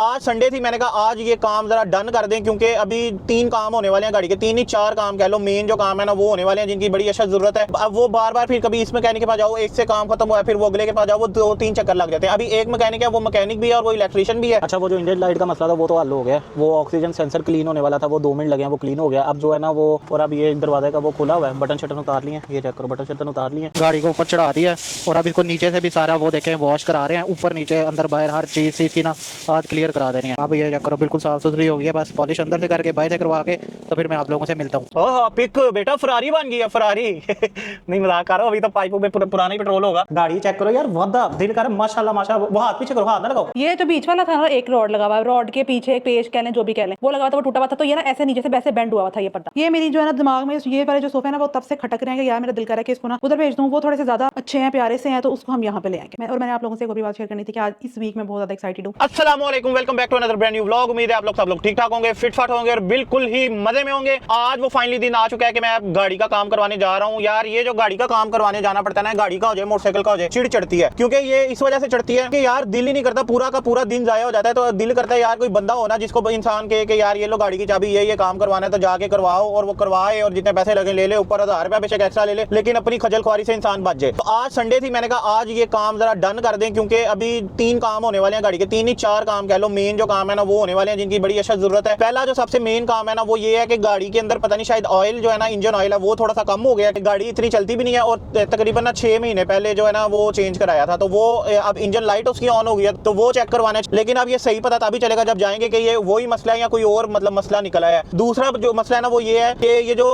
आज संडे थी, मैंने कहा आज ये काम जरा डन कर दें क्योंकि अभी 3 काम होने वाले हैं गाड़ी के, 3 ही 4 काम कह लो, मेन जो काम है ना वो होने वाले हैं जिनकी बड़ी अशद जरूरत है। अब वो बार बार फिर कभी इस मैकेनिक के पास जाओ, एक से काम खत्म हुआ है फिर वो अगले के पास जाओ, वो 2-3 चक्कर लग जाते हैं। अभी एक मैकेनिक है, वो मैकेनिक भी है और वो इलेक्ट्रीशियन भी है। अच्छा, वो जो इंडियन लाइट का मसला था वो तो हल हो गया, वो ऑक्सीजन सेंसर क्लीन होने वाला था, वो 2 मिनट लगे हैं, वो क्लीन हो गया। अब जो है ना वो, और अब ये दरवाजे का वो खुला हुआ है, बटन शटन उतार लिए, ये चेक करो, बटन शटन उतार लिए, गाड़ी को ऊपर चढ़ा दिया और अब इसको नीचे से भी सारा वो देखें वॉश करा रहे हैं, ऊपर नीचे अंदर बाहर हर चीज सी ना आज क्लियर करा दे रहे हैं। अब ये चेक करो, बिल्कुल साफ सुथरी हो गई है, बस पॉलिश अंदर से करके बाहर से करवा के तो फिर मैं आप लोगों से मिलता हूँ। ओह पिक बेटा, फरारी बन गई है, फरारी नहीं मजाक कर रहा हूं, अभी तो पाइपों में पुराना ही पेट्रोल होगा। गाड़ी चेक करो यार, वादा दिल कर माशाल्लाह माशाल्लाह। वो हाथ पीछे करो, हाथ ना लगाओ। ये जो बीच वाला था ना, एक रॉड लगा हुआ है, रॉड के पीछे एक पेज कह लें जो भी कह लें, वो लगा था, वो टूटा हुआ था, तो ये ना ऐसे नीचे से वैसे बेंड हुआ था ये पर्दा। ये मेरी जो है ना दिमाग में ये वाले जो सोफे है ना वो तब से खटक रहे हैं कि यार मेरा दिल कर रहा है कि इसको ना उधर भेज दूं, वो थोड़े से ज्यादा अच्छे हैं, प्यारे से हैं, तो उसको हम यहाँ पे ले आएंगे। और मैंने आप लोगों से एक और भी बात शेयर करनी थी कि आज इस वीक में बहुत ज्यादा एक्साइटेड हूँ। अस्सलाम वालेकुम, welcome back to another brand new vlog. उम्मीद है आप लोग सब लोग ठीक ठाक होंगे, फिट फाट होंगे और बिल्कुल ही मजे में होंगे। आज वो फाइनली दिन आ चुका है कि मैं गाड़ी का काम करवाने जा रहा हूँ। यार ये जो गाड़ी का काम करवाने जाना पड़ता है ना, गाड़ी का हो जाए मोटरसाइकिल का हो जाए, चिढ़ चढ़ती है, क्योंकि ये इस वजह से चढ़ती है कि यार दिल ही नहीं करता, पूरा का पूरा दिन जाया हो जाता है। तो दिल करता है यार कोई बंदा हो ना जिसको इंसान के कि यार ये लो गाड़ी की चाबी, ये काम करवाना है तो जाके करवाओ, और वो करवाए और जितने पैसे लगे ले ले, ऊपर 1000 रुपया बेशक एक्स्ट्रा ले ले, लेकिन अपनी खजल ख्वारी से इंसान बच जाए। तो आज संडे थी, मैंने कहा आज ये काम जरा डन कर दें क्योंकि अभी 3 काम होने वाले हैं गाड़ी के, 3 ही 4 काम कह लो, मेन जो काम है ना वो होने वाले हैं जिनकी बड़ी अशद जरूरत है। पहला जो सबसे मेन काम है ना वो ये है कि गाड़ी के अंदर पता नहीं शायद ऑयल जो है ना, इंजन ऑयल है वो थोड़ा सा कम हो गया है, गाड़ी इतनी चलती भी नहीं है, और तकरीबन ना 6 महीने पहले जो है ना वो चेंज कराया था, तो वो अब इंजन लाइट उसकी ऑन हो गई है, तो वो चेक करवाना है। लेकिन अब ये सही पता तभी चलेगा जब जाएंगे कि ये वही मसला है या कोई और मतलब मसला निकला है। दूसरा जो मसला है ना वो ये है कि ये जो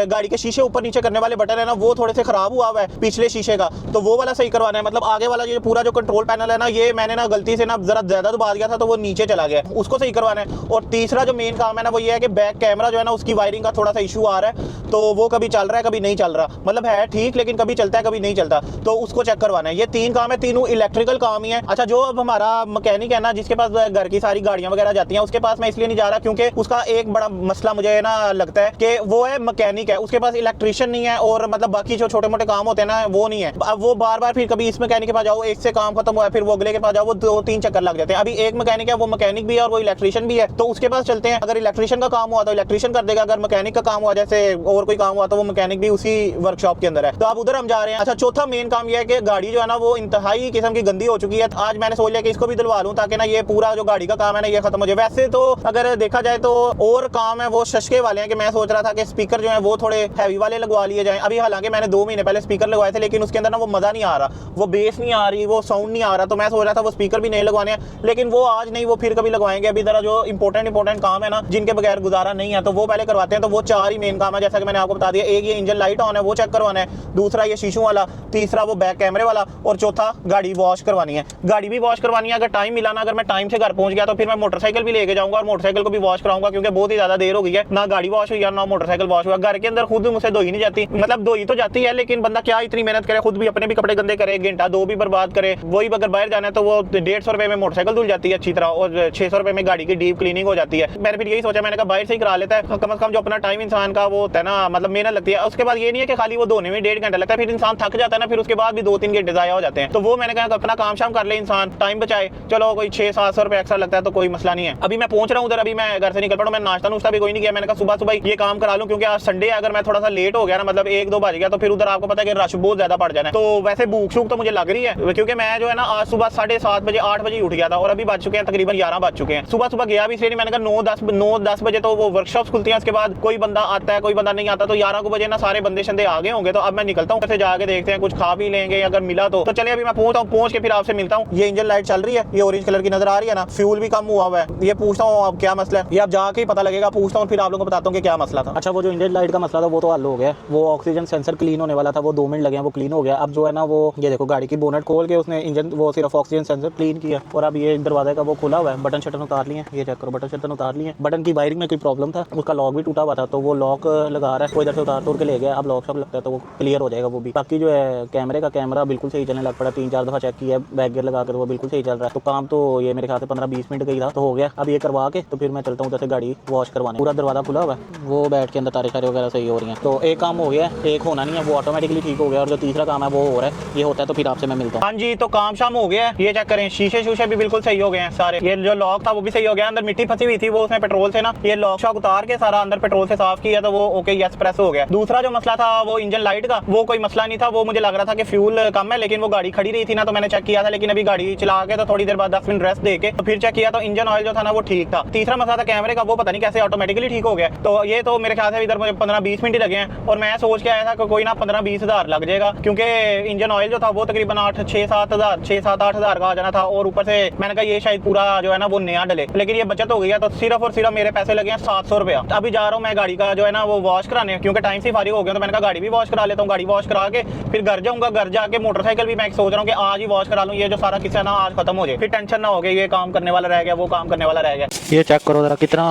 गाड़ी के शीशे ऊपर नीचे करने वाले बटन है ना वो थोड़े से खराब हुआ है पिछले शीशे का, तो वो वाला सही करवाना है। मतलब आगे वाला ये पूरा जो कंट्रोल पैनल है ना, ये मैंने ना गलती से ना जरा ज्यादा दबा दिया था तो वो नीचे चला गया, उसको सही करवाना है। और तीसरा जो मेन काम है ना वो ये है कि बैक कैमरा जो है ना उसकी वायरिंग का थोड़ा सा इशू आ रहा है, तो वो कभी चल रहा है कभी नहीं चल रहा, मतलब है ठीक लेकिन कभी चलता है कभी नहीं चलता, तो उसको चेक करवाना है। ये 3 काम है, तीनों इलेक्ट्रिकल काम ही है। अच्छा, जो अब हमारा मैकेनिक है ना जिसके पास घर की सारी गाड़ियां वगैरह जाती हैं, उसके पास मैं इसलिए नहीं जा रहा क्योंकि उसका एक बड़ा मसला मुझे ना लगता है कि वो है मैकेनिक है, उसके पास इलेक्ट्रीशियन नहीं है, और मतलब बाकी जो छोटे मोटे काम होते हैं ना वो नहीं है। अब वो बार बार फिर कभी इस मैकेनिक के पास जाओ, एक से काम खत्म हुआ है फिर वो अगले के पास जाओ, वो 2-3 चक्कर लग जाते हैं। अभी एक मैकेनिक है, वो मैकेनिक भी है और वो इलेक्ट्रीशियन भी है, तो उसके पास चलते हैं। अगर इलेक्ट्रीशियन का काम हुआ तो इलेक्ट्रीशियन कर देगा, अगर मैकेनिक का काम हुआ जैसे और कोई काम हुआ तो वो मैकेनिक भी उसी वर्कशॉप के अंदर है, तो अब उधर हम जा रहे हैं। अच्छा, चौथा मेन काम यह है कि गाड़ी जो है ना वो इंतहाई किस्म की गंदी हो चुकी है। आज मैंने सोच लिया कि इसको भी दिलवा लूं ताकि ना ये पूरा जो गाड़ी का काम है ना ये खत्म हो जाए। वैसे तो अगर देखा जाए तो और काम है वो शशके वाले हैं कि मैं सोच रहा था कि स्पीकर जो है वो थोड़े हैवी वाले लगवा लिए जाएं। अभी हालांकि मैंने 2 महीने पहले स्पीकर लगवाए थे, लेकिन उसके अंदर ना वो मजा नहीं आ रहा, वो बेस नहीं आ रही, वो साउंड नहीं आ रहा, तो मैं सोच रहा था वो स्पीकर भी नहीं लगवाने हैं, लेकिन वो आज नहीं, वो फिर कभी लगवाएंगे। अभी जरा जो इंपॉर्टेंट काम है ना जिनके बगैर गुजारा नहीं है तो वो पहले करवाते हैं। तो वो 4 ही मेन काम है जैसा कि मैंने आपको बता दिया। एक ये इंजन लाइट ऑन है वो चेक करवाना है, दूसरा ये शीशों वाला, तीसरा वो बैक कैमरे वाला, और चौथा गाड़ी वॉश करवानी है। गाड़ी भी वॉश करवानी है, अगर टाइम मिला ना, अगर मैं टाइम से घर पहुंच गया तो फिर मैं मोटरसाइकिल भी लेके जाऊंगा और मोटरसाइकिल को भी वॉश कराऊंगा, क्योंकि बहुत ही ज्यादा देर हो गई है, ना गाड़ी वॉश हुई है ना मोटरसाइकिल वॉश हुआ। घर के अंदर खुद मुझसे धोई नहीं जाती, मतलब धोई तो जाती है लेकिन बंदा क्या इतनी मेहनत करे, खुद भी अपने भी कपड़े गंदे करे, घंटा 2 भी बर्बाद करे। वही अगर बाहर जाना है तो वो 150 रुपए में मोटरसाइकिल धुल जाती है अच्छी तरह, और 600 रुपए में गाड़ी की डीप क्लीनिंग हो जाती है। मैंने फिर यही सोचा, मैंने कहा बाहर से ही करा लेता है, कम से कम जो अपना टाइम इंसान का वो होता है ना, मतलब मेहनत लगती है। उसके बाद ये नहीं है कि खाली वो धोने में 1.5 घंटा लगता है, फिर इंसान थक जाता है ना, फिर उसके बाद भी 2-3 घंटे जाया हो जाते हैं। तो वो मैंने कहा अपना काम शाम कर ले इंसान, टाइम बचाए, चलो कोई 600-700 रुपए एक्स्ट्रा लगता है तो कोई मसला नहीं है। अभी मैं पहुंच रहा हूँ उधर, अभी मैं घर से निकल पड़ा, मैं नाश्ता नुश्ता भी कोई नहीं किया, मैंने कहा सुबह सुबह ये काम करा लूं क्योंकि आज संडे है। अगर मैं थोड़ा सा लेट हो गया ना, मतलब 1-2 बज गया, तो फिर उधर आपको पता है कि रश बहुत ज्यादा पड़ जाना है। तो वैसे भूख शूख तो मुझे लग रही है क्योंकि मैं जो है ना आज सुबह 7:30 बजे 8 बजे उठ गया था, और अभी बज चुके हैं तकरीबन 11 बज चुके हैं। सुबह गया भी इसलिए मैंने कहा 9-10 बजे तो वो वर्कशॉप खुलती है, उसके बाद कोई बंदा आता है कोई बंदा नहीं आता, तो 11 बजे ना सारे बंदे शंदे आ गए होंगे। तो अब मैं निकलता हूँ, जाके देखते हैं कुछ खा भी लेंगे, अगर मिला तो चलिए अभी मैं पहुंच के फिर आपसे मिलता हूँ। ये इंजन लाइट चल रही है, ये ऑरेंज कलर की नजर आ रही है ना, फ्यूल भी कम हुआ हुआ है। ये पूछता हूँ अब क्या मसला है, ये अब जाके ही पता लगेगा, पूछता हूँ फिर आप लोगों को बताता हूँ कि क्या मसला था। अच्छा, वो जो इंडियन लाइट का मसला था वो तो हल हो गया, वो ऑक्सीजन सेंसर क्लीन होने वाला था, वो 2 मिनट लगे हैं, वो क्लीन हो गया। अब जो है ना वो ये देखो गाड़ी की बोनट खोल के उसने इंजन वो सिर्फ ऑक्सीजन सेंसर क्लीन किया, और अब ये दरवाजे का वो खुला हुआ है, बटन शटन उतार लिए, ये चेक करो, बटन शटन उतार लिए। बटन की वायरिंग में कोई प्रॉब्लम था, उसका लॉक भी टूटा हुआ था, तो वो लॉक लगा रहा है, वो इधर से उतार के ले गया, अब लॉक शॉप लगता है तो वो क्लियर हो जाएगा वो भी। बाकी जो है कैमरा बिल्कुल सही चलने लग पड़ा, 3-4 दफा चेक किया, बैक गियर लगा कर वो बिल्कुल सही चल रहा है। तो काम तो ये मेरे ख्याल से 15-20 मिनट गई था तो हो गया। अब ये करवा के तो फिर मैं चलता हूँ उधर से गाड़ी वॉश करवाने। पूरा दरवाजा खुला हुआ है, वो बैठ के अंदर तारे शारे वगैरह सही हो रही हैं। तो एक काम हो गया, एक होना नहीं है, वो ऑटोमेटिकली ठीक हो गया, और जो तीसरा काम है वो हो रहा है, ये होता है तो फिर आपसे मैं मिलता हूँ। हाँ जी, तो काम शाम हो गया है, ये चेक करें, शीशे शूशे भी बिल्कुल सही हो गए हैं, सारे। ये जो लॉक था वो भी सही हो गया, अंदर मिट्टी फंसी हुई थी वो उसमें पेट्रोल से ना ये लॉक शॉक उतार के सारा अंदर पेट्रोल से साफ किया तो वो ओके यस प्रेस हो गया। दूसरा जो मसला था वो इंजन लाइट का, वो कोई मसला नहीं था, वो मुझे लग रहा था कि फ्यूल कम है, लेकिन वो गाड़ी खड़ी रही थी ना तो मैंने चेक किया था, लेकिन अभी गाड़ी चला के तो थोड़ी देर बाद 10 मिनट रेस्ट दे के तो फिर चेक किया तो इंजन ऑयल जो था ना वो ठीक था। तीसरा मसला था कैमरे का, वो पता नहीं कैसे ऑटोमेटिकली ठीक हो गया। तो ये तो मेरे ख्याल से इधर मुझे 15-20 मिनट ही लगे हैं और मैं सोच के आया था कि कोई ना 15-20 हज़ार लग जाएगा, क्योंकि इंजन ऑयल जो था वो तकरीबन 6-7 हज़ार का आ जाना था और ऊपर से मैंने कहा ये शायद पूरा जो है ना वो नया डले, लेकिन ये बचत हो गई है। तो सिर्फ और सिर्फ मेरे पैसे लगे हैं 700 रुपया। अभी जा रहा हूँ मैं गाड़ी का जो है ना वो वॉश कराने, क्योंकि टाइम से फारिग हो गया तो मैंने कहा गाड़ी भी वॉश करा लेता हूँ। गाड़ी वॉश करा के फिर घर जाऊँगा, घर जाके मोटरसाइकिल भी मैं सोच रहा हूँ कि आज ही वॉश करा लूँ, ये जो सारा किस्सा ना आज खत्म हो जाए, फिर टेंशन ना हो गई ये काम करने वाला रह गया वो काम करने वाला रह गया। ये चेक करो जरा कितना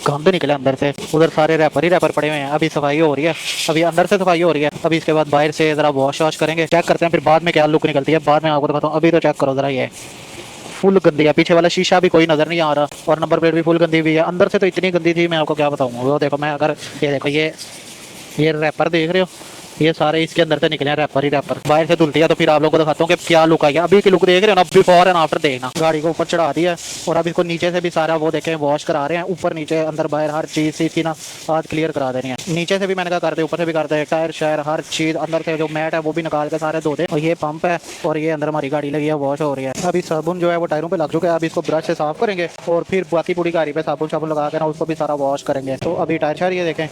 गंद निकला अंदर से, उधर सारे रैपर ही रैपर पड़े हुए हैं। अभी सफाई हो रही है, अभी अंदर से सफाई हो रही है, अभी इसके बाद बाहर से जरा वॉश वॉश करेंगे, चेक करते हैं फिर बाद में क्या लुक निकलती है, बाद में आपको दिखाता हूँ। अभी तो चेक करो जरा, ये फुल गंदी है, पीछे वाला शीशा भी कोई नजर नहीं आ रहा और नंबर प्लेट भी फुल गंदी हुई है। अंदर से तो इतनी गंदी थी मैं आपको क्या बताऊँ। वो देखो, मैं अगर ये देखो ये रैपर देख रहे हो, ये सारे इसके अंदर से निकले हैं रैपर ही रैपर। बाहर से धुल दिया तो फिर आप लोगों को दिखाता हूँ कि क्या लुक आई है। अभी की लुक देख रहे हो ना, बिफोर एंड आफ्टर देखना। गाड़ी को ऊपर चढ़ा दिया और अब इसको नीचे से भी सारा वो देखें वॉश करा रहे हैं, ऊपर नीचे अंदर बाहर हर चीज़ इसकी ना आज क्लियर करा देनी है। नीचे से भी मैंने कहा करते, ऊपर से भी करते, टायर शायर हर चीज़ अंदर से जो मैट है वो भी निकाल के सारे धो दे। और ये पंप है और ये अंदर हमारी गाड़ी लगी है, वॉश हो रही है। अभी साबुन जो है वो टायरों पर लग चुका है, अभी इसको ब्रश से साफ करेंगे और फिर बाकी पूरी गाड़ी पे साबुन लगा के ना उसको भी सारा वॉश करेंगे। तो अभी टायर शायर ये देखें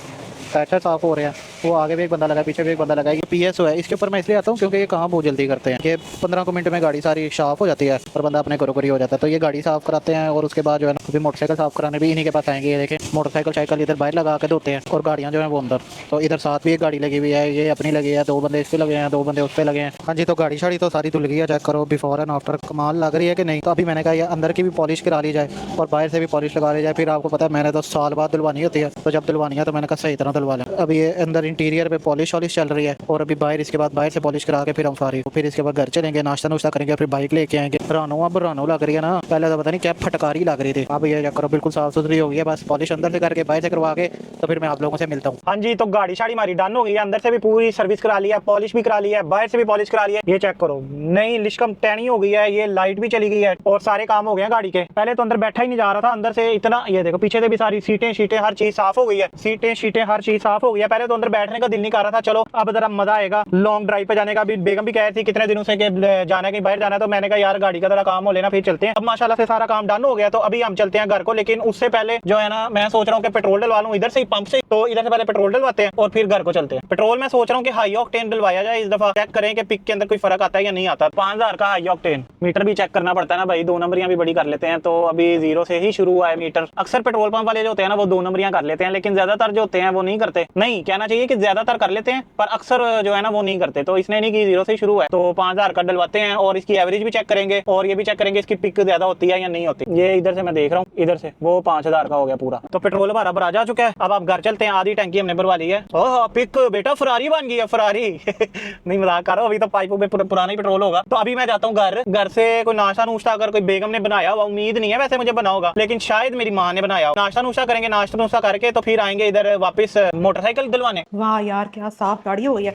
टायर साफ हो रहे हैं, वो आगे भी एक बंदा लगा है, पीछे भी एक बंदा लगा है। ये PSO है, इसके ऊपर मैं इसलिए आता हूँ क्योंकि ये काम बहुत जल्दी करते हैं कि 15 मिनट में गाड़ी सारी साफ हो जाती है और बंदा अपने घरों हो जाता है। तो ये गाड़ी साफ कराते हैं और उसके बाद जो है ना अभी मोटरसाइकिल साफ कराने भी इन्हीं के पास आएंगे। ये देखें मोटरसाइकिल इधर बाहर लगा के धोते हैं और गाड़ियाँ जो है वो अंदर। तो इधर साथ भी एक गाड़ी लगी हुई है, ये अपनी लगी है, 2 बंदे इस पर लगे हैं, 2 बंदे उस पर लगे हैं। हाँ जी, तो गाड़ी शाड़ी तो सारी धुल गई है, चेक करो बिफोर एंड आफ्टर, कमाल लग रही है कि नहीं। तो अभी मैंने कहा ये अंदर की भी पॉलिश करा ली जाए और बाहर से भी पॉलिश लगा ली जाए। फिर आपको पता है मैंने तो साल बाद धुलवानी होती है, तो जब धुलवानी है तो मैंने कहा सही तरह धुलवा लें। अभी ये अंदर इंटीरियर पे पॉलिश वॉलिश चल रही है और अभी बाहर इसके बाद बाहर से पॉलिश करा के फिर हम फारिग, फिर इसके बाद घर चलेंगे, नाश्ता नुश्ता करेंगे, फिर बाइक लेके आएंगे। अब रानो लग रही है ना, पहले तो पता नहीं क्या फटकारी लग रही थी। अब ये चेक करो बिल्कुल साफ सुथरी हो गई है, बस पॉलिश अंदर से करके बाहर से करवा के तो फिर मैं आप लोगों से मिलता हूँ। हाँ जी, तो गाड़ी शाड़ी हमारी डन हो गई है, अंदर से भी पूरी सर्विस करा लिया, पॉलिश भी करा लिया है, बाहर से भी पॉलिश करा लिया है। ये चेक करो नई लिशकम टैनी हो गई है, ये लाइट भी चली गई है और सारे काम हो गए हैं गाड़ी के। पहले तो अंदर बैठा ही नहीं जा रहा था, अंदर से इतना, ये देखो पीछे से भी सारी सीटें हर चीज साफ हो गई है, सीटें हर चीज साफ हो गई है। पहले तो अंदर बैठने का दिल नहीं कर रहा था, चलो अब जरा मजा आएगा लॉन्ग ड्राइव पे जाने का। भी बेगम भी कह रही थी कितने दिनों से कि जाना है कहीं बाहर जाना है, तो मैंने कहा यार गाड़ी का जरा काम हो लेना फिर चलते हैं। अब माशाल्लाह से सारा काम डन हो गया, तो अभी हम चलते हैं घर को। लेकिन उससे पहले जो है ना मैं सोच रहा हूँ कि पेट्रोल डलवा लूँ इधर से ही पंप से, तो इधर से पहले पेट्रोल डलवाते हैं और फिर घर को चलते हैं। पेट्रोल मैं सोच रहा हूँ कि हाई ऑक्टेन डलवाया जाए इस दफा, चेक करें कि पिक के अंदर कोई फर्क आता है या नहीं आता। 5000 का हाई ऑक्टेन मीटर भी चेक करना पड़ता है ना भाई, 2 नंबरियां भी बड़ी कर लेते हैं, तो अभी 0 से ही शुरू हुआ है मीटर। अक्सर पेट्रोल पंप वाले जो होते हैं ना वो 2 नंबरियां कर लेते हैं, लेकिन ज्यादातर जो होते हैं वो नहीं करते। नहीं कहना चाहिए कि ज्यादातर कर लेते हैं पर अक्सर जो है ना वो नहीं करते। तो इसने नहीं कि 0 से शुरू है, तो 5000 का डलवाते हैं और इसकी एवरेज भी चेक करेंगे और ये भी चेक करेंगे इसकी पिक ज्यादा होती है या नहीं होती। ये इधर से मैं देख रहा हूँ, इधर से वो 5000 का हो गया पूरा। तो पेट्रोल हमारा भरा जा चुका है, अब आप घर चलते हैं, आधी टंकी हमने भरवा ली है। ओह पिक बेटा फरारी बन गई है, फरारी नहीं मजाक कर रहा हूं, अभी तो पाइपों में पुराना ही पेट्रोल होगा। तो अभी मैं जाता हूँ घर से कोई नाश्ता नूश्ता अगर कोई बेगम ने बनाया हुआ, उम्मीद नहीं है वैसे मुझे बना होगा, लेकिन शायद मेरी माँ ने बनाया। नाश्ता नूश्ता करेंगे, नाश्ता नूश्ता करके तो फिर आएंगे इधर वापस मोटरसाइकिल दिलवाने। वाह यार क्या साफ गाड़ी हो गई है,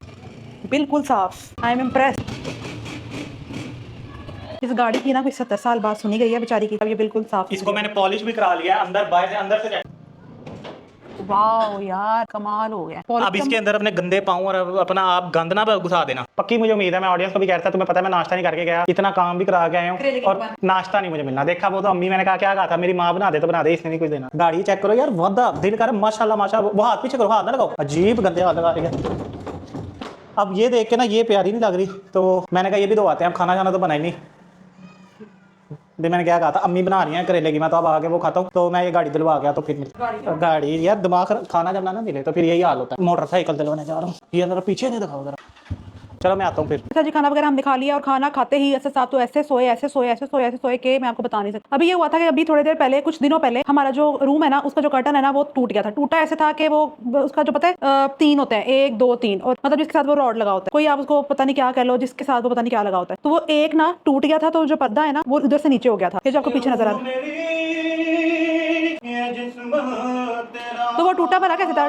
बिल्कुल साफ। I am impressed. इस गाड़ी की ना कोई 70 साल बाद सुनी गई है बेचारी की, अब ये बिल्कुल साफ। इसको मैंने पॉलिश भी करा लिया अंदर बाहर से, अंदर से। वाह यार कमाल हो गया। अब इसके अंदर अपने गंदे पाँव और अपना आप गंद ना घुसा देना। पक्की मुझे उम्मीद है, मैं ऑडियंस को भी कहता, तुम्हें पता है मैं नाश्ता नहीं करके गया, इतना काम भी करा के आया हूँ और नाश्ता नहीं मुझे मिलना। देखा वो तो अम्मी मैंने कहा क्या कहा था, मेरी माँ बना दे तो बना दे, इसने नहीं कुछ देना। गाड़ी चेक करो यार, वादा दिल कर माशाल्लाह माशाल्लाह। वो हाथ पीछे करो, हाथ ना लगाओ, अजीब गंदे हाथ लगा रही है। अब ये देख के ना ये प्यारी नहीं लग रही, तो मैंने कहा ये भी धोवाते हैं, अब खाना खाना तो बना ही नहीं। मैंने क्या कहा था, अम्मी बना रही है करेले की, मैं तो अब आगे वो खाता हूँ। तो मैं ये गाड़ी दिलवा गया तो फिर गाड़ी यार दिमाग खाना जब ना मिले तो फिर यही हाल होता है। मोटरसाइकिल दिलवाने जा रहा हूँ, ये जरा पीछे नहीं दिखाओ जरा। चलो मैं आता हूँ फिर। अच्छा जी, खाना वगैरह हमने खा लिया और खाना खाते ही ऐसे साथ तो ऐसे सोए के मैं आपको बता नहीं सकती। अभी ये हुआ था कि अभी थोड़ी देर पहले, कुछ दिनों पहले, हमारा जो रूम है ना उसका जो कर्टन है ना वो टूट गया था। टूटा ऐसे था कि वो उसका जो पता है 3 होते हैं, 1 2 3, और मतलब जिसके साथ वो रॉड लगा होता है, कोई आप उसको पता नहीं क्या कह लो, जिसके साथ वो पता नहीं क्या लगा होता है, तो वो एक ना टूट गया था। तो जो पर्दा है ना वो उधर से नीचे हो गया था, ये जो आपको पीछे नजर आ रहा है, तो वो टूटा भला कैसे था?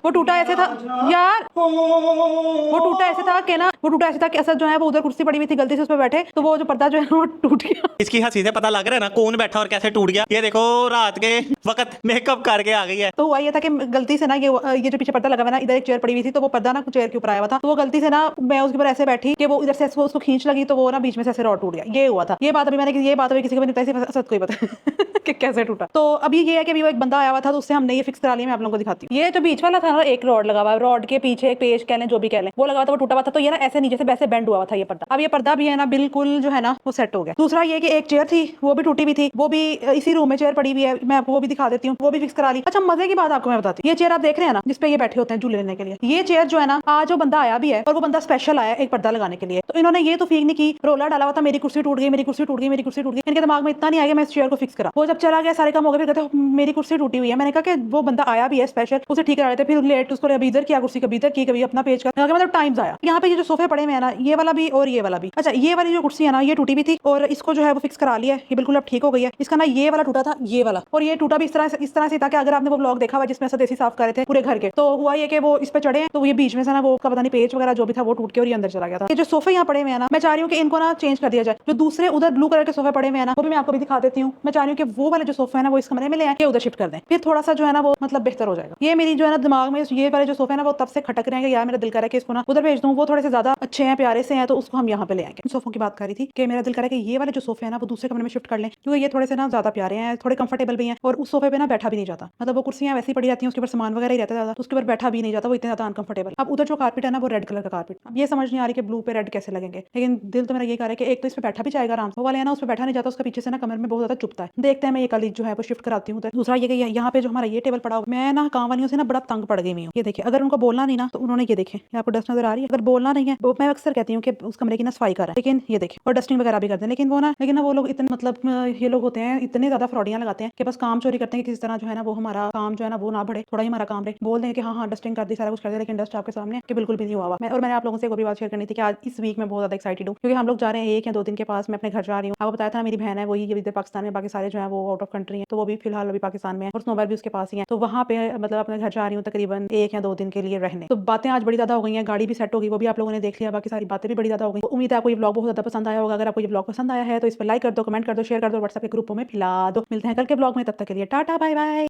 वो टूटा ऐसे था यार, वो टूटा ऐसे था कि ना, वो टूटा ऐसे था कि असद जो है वो उधर कुर्सी पड़ी हुई थी, गलती से उस पर बैठे तो वो जो पर्दा जो है वो टूट गया। इसकी हंसी से पता लग रहा है ना कौन बैठा और कैसे टूट गया। ये देखो रात के वक्त मेकअप करके आ गई है। तो हुआ ये था कि गलती से ना ये जो पीछे पर्दा लगा हुआ है ना, इधर एक चेयर पड़ी हुई थी तो वो पर्दा ना चेयर के ऊपर आया हुआ था, तो वो गलती से ना मैं उसके ऊपर ऐसे बैठी कि वो इधर से उसको खींच लगी तो वो ना बीच में से ऐसे रॉड टूट गया। ये हुआ था। ये बात अभी मैंने ये बात अभी किसी को नहीं बताई, सिर्फ असद को ही पता कि कैसे टूटा। तो अभी ये है कि अभी वो एक बंदा आया हुआ था तो उससे हमने ये फिक्स करा लिया। मैं आप लोगों को दिखाती हूँ। ये जो बीच वाला था ना, एक रॉड लगा हुआ, रॉड के पीछे एक पेज कह लें जो भी कह लें, वो लगा हुआ था, वो टूटा हुआ था। तो ये ना ऐसे नीचे से वैसे बेंड हुआ था ये पर्दा। अब ये पर्दा भी है ना बिल्कुल जो है ना वो सेट हो गया। दूसरा ये कि एक चेयर थी वो भी टूटी हुई थी, वो भी इसी रूम में चेयर पड़ी हुई है, मैं आपको वो भी दिखा देती हूँ, वो भी फिक्स करा ली। अच्छा मजे की बात आपको मैं बताती हूँ, ये चेयर आप देख रहे हैं ना जिसपे ये बैठे होते हैं झूले लेने के लिए, ये चेयर जो है ना आज वो बंदा आया भी है और वो बंदा स्पेशल आया एक पर्दा लगाने के लिए। तो इन्होंने ये तो फीक नहीं की, रोला डाला हुआ था मेरी कुर्सी टूट गई, मेरी कुर्सी टूट गई, मेरी कुर्सी टूट गई। इनके दिमाग में इतना नहीं आया मैं इस चेयर को फिक्स करा। वो जब चला गया सारे काम हो गए, फिर कहते मेरी कुर्सी टूटी हुई है। मैंने कहा कि वो बंदा आया भी है स्पेशल, उसे ठीक करा रहे थे, फिर लेट उसको अभी इधर किया कुर्सी, कभी इधर की, कभी अपना पेज का, मतलब टाइम्स आया। यहाँ पे ये जो सोफे पड़े हुए हैं ना, ये वाला भी और ये वाला भी। अच्छा ये वाली जो कुर्सी है ना ये टूटी भी थी और इसको जो है वो फिक्स करा लिया है, ये बिल्कुल अब ठीक हो गई है। इसका ना ये वाला टूटा था, ये वाला, और ये टूटा भी इस तरह से था कि अगर आपने वो ब्लॉग देखा हुआ जिसमें से देसी साफ कर रहे थे पूरे घर के, तो हुआ ये कि वो इस पे चढ़े हैं तो ये बीच में से ना वो पता नहीं पेज वगैरह जो भी था वो टूट के और ये अंदर चला गया था। ये जो सोफे यहाँ पड़े हुए हैं ना, मैं चाह रही हूँ कि इनको ना चेंज कर दिया जाए। जो दूसरे उधर ब्लू कलर के सोफे पड़े हुए हैं ना वो भी मैं आपको भी दिखा देती हूँ। मैं चाह रही हूँ कि वो वाले जो सोफे है ना वो इस कमरे में ले आए, उधर शिफ्ट कर दें, फिर थोड़ा सा जो है ना वो मतलब बेहतर हो जाएगा। ये मेरी जो है ना दिमाग में ये वाले जो सोफे है ना वो तब से खटक रहे हैं कि यार मेरा दिल कर रहा है कि इसको ना उधर भेज दूं, वो थोड़े से ज्यादा अच्छे हैं, प्यारे से हैं, तो उसको हम यहाँ पे ले आएंगे। सोफों की बात कर रही थी कि मेरा दिल कर रहा है कि ये वाले जो सोफे हैं ना वो दूसरे कमरे में शिफ्ट कर लें, क्योंकि ये थोड़े से ना ज्यादा प्यारे हैं, थोड़े कंफर्टेबल भी हैं और उस सोफे पे ना बैठा भी नहीं जाता, मतलब वो कुर्सियां वैसी पड़ी जाती हैं उसके ऊपर सामान वगैरह ही रहता है ज्यादा, तो उसके ऊपर बैठा भी नहीं जाता, वो इतने ज्यादा अनकंफर्टेबल। अब उधर जो कारपेट है ना वो रेड कलर का कारपेट, अब ये समझ नहीं आ रही कि ब्लू पे रेड कैसे लगेंगे, लेकिन दिल तो मेरा ये कर रहा है कि एक तो इस पे बैठा भी जाएगा आराम से, वो वाले है ना उस पे बैठा नहीं जाता, उसके पीछे से ना कमर में बहुत ज्यादा चुभता है। देखते हैं मैं ये कल जो है वो शिफ्ट कराती हूँ उधर। दूसरा ये कि यहाँ पे जो हमारा ये टेबल पड़ा, मैं ना काम वालियों से ना बड़ा तंग पड़ गई हूँ। ये देखिए अगर उनको बोलना नहीं ना तो उन्होंने ये देखे आपको डस्ट नजर आ रही है, अगर बोलना नहीं है वो मैं अक्सर कहती हूँ कि उस कमरे की ना सफाई करें, लेकिन ये देखिए और डस्टिंग वगैरह भी करते हैं, लेकिन ना वो लोग इतने मतलब ये लोग होते हैं इतने ज्यादा फ्रॉडियां लगाते हैं कि बस काम चोरी करते हैं कि किसी तरह जो है ना वो हमारा काम जो है ना वो ना बढ़े, थोड़ा ही हमारा काम रहे, बोल दें कि हाँ डस्टिंग कर दी सारा कुछ कर दिया, लेकिन डस्ट आपके सामने कि बिल्कुल भी नहीं हुआ। मैंने आप लोगों से एक भी बात शेयर करनी थी कि आज इस वीक में बहुत ज्यादा एक्साइटेड हूँ क्योंकि हम लोग जा रहे हैं 1 या 2 दिन के पास, मैं अपने घर जा रही हूँ। आपको बताया था मेरी बहन है वही इधर पाकिस्तान में, बाकी सारे जो है वो आउट ऑफ कंट्री है, तो वो भी फिलहाल अभी पाकिस्तान में है और स्नोबर भी उसके पास ही है, तो वहाँ पे मतलब अपने घर जा रही हूँ तकरीबन 1 या 2 दिन के लिए रहने। तो बातें आज बड़ी ज्यादा हो गई हैं, गाड़ी भी सेट हो गई, वो भी आप लोगों ने देख लिया, बाकी सारी बातें भी बड़ी ज्यादा हो गई। उम्मीद है आपको ये ब्लॉग बहुत ज्यादा पसंद आया होगा। अगर आपको ये ब्लॉग पसंद आया है तो इस पर लाइक कर दो, कमेंट कर दो, शेयर कर दो, व्हाट्सएप के ग्रुपों में फैला दो। मिलते हैं कल के ब्लॉग में, तब तक के लिए टाटा बाय बाय।